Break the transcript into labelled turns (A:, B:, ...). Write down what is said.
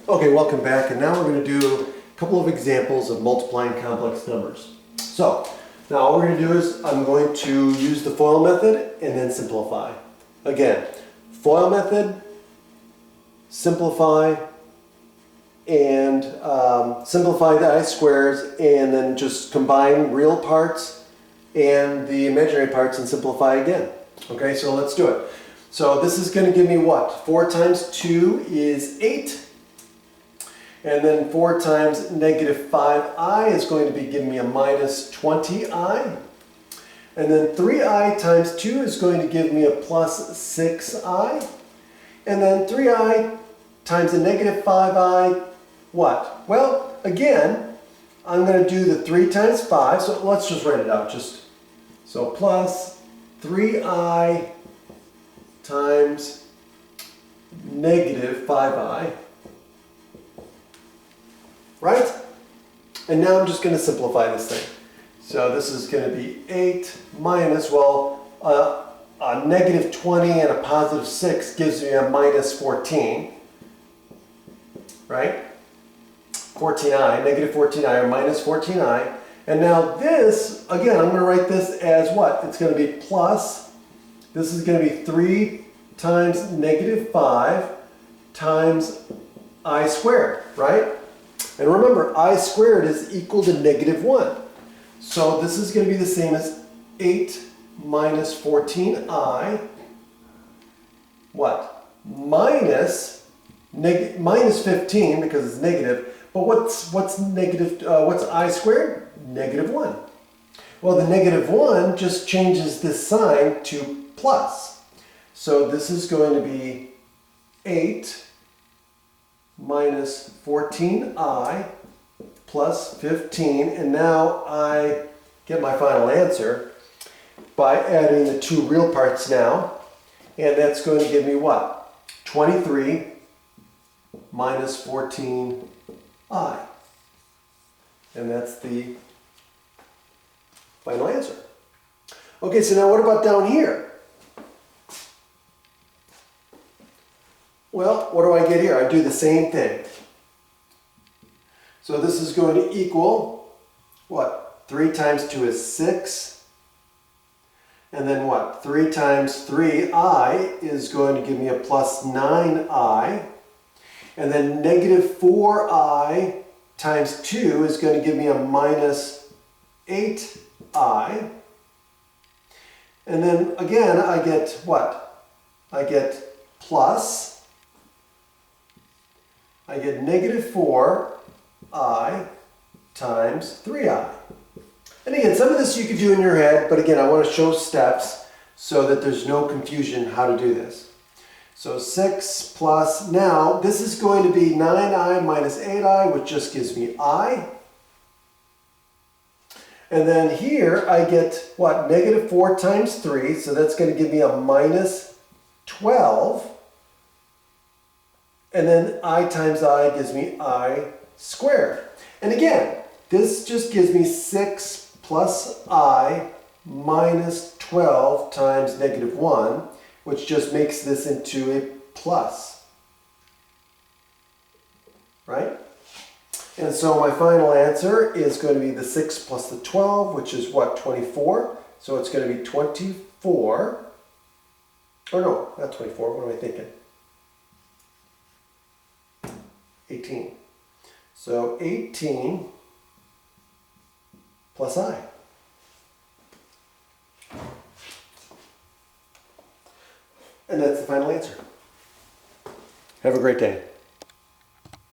A: Okay, welcome back, and now we're going to do a couple of examples of multiplying complex numbers. So, now all we're going to do is I'm going to use the FOIL method and then simplify. Again, FOIL method, simplify, and simplify the I-squares, and then just combine real parts and the imaginary parts and simplify again. Okay, so let's do it. So this is going to give me what? 4 times 2 is 8. And then 4 times negative 5i is going to be giving me a minus 20i. And then 3i times 2 is going to give me a plus 6i. And then 3i times a negative 5i, what? Well, again, I'm going to do the 3 times 5, so let's just write it out. So plus 3i times negative 5i. Right? And now I'm just going to simplify this thing. So this is going to be 8 minus, well, a negative 20 and a positive 6 gives me a minus 14. Right? 14i, negative 14i, or minus 14i. And now this, again, I'm going to write this as what? It's going to be plus, this is going to be 3 times negative 5 times I squared, right? And remember, I squared is equal to negative 1. So this is going to be the same as 8 minus 14i, what? Minus 15 because it's negative. But what's negative? What's I squared? Negative 1. Well, the negative 1 just changes this sign to plus. So this is going to be 8 minus 14i plus 15, and now I get my final answer by adding the 2 real parts now, and that's going to give me what? 23 minus 14i, and that's the final answer. Okay, so now what about down here? Well, what do I get here? I do the same thing. So this is going to equal, what? 3 times 2 is 6. And then what? 3 times 3i is going to give me a plus 9i. And then negative 4i times 2 is going to give me a minus 8i. And then again, I get what? I get plus. I get negative 4i times 3i. And again, some of this you could do in your head, but again, I want to show steps so that there's no confusion how to do this. So 6 plus, now this is going to be 9i minus 8i, which just gives me I. And then here I get what? Negative 4 times 3, so that's going to give me a minus 12. And then I times I gives me I squared. And again, this just gives me 6 plus I minus 12 times negative 1, which just makes this into a plus. Right? And so my final answer is going to be the 6 plus the 12, which is what? 24. So it's going to be 24. Or no, not 24. What am I thinking? 18. So 18 plus I. And that's the final answer. Have a great day.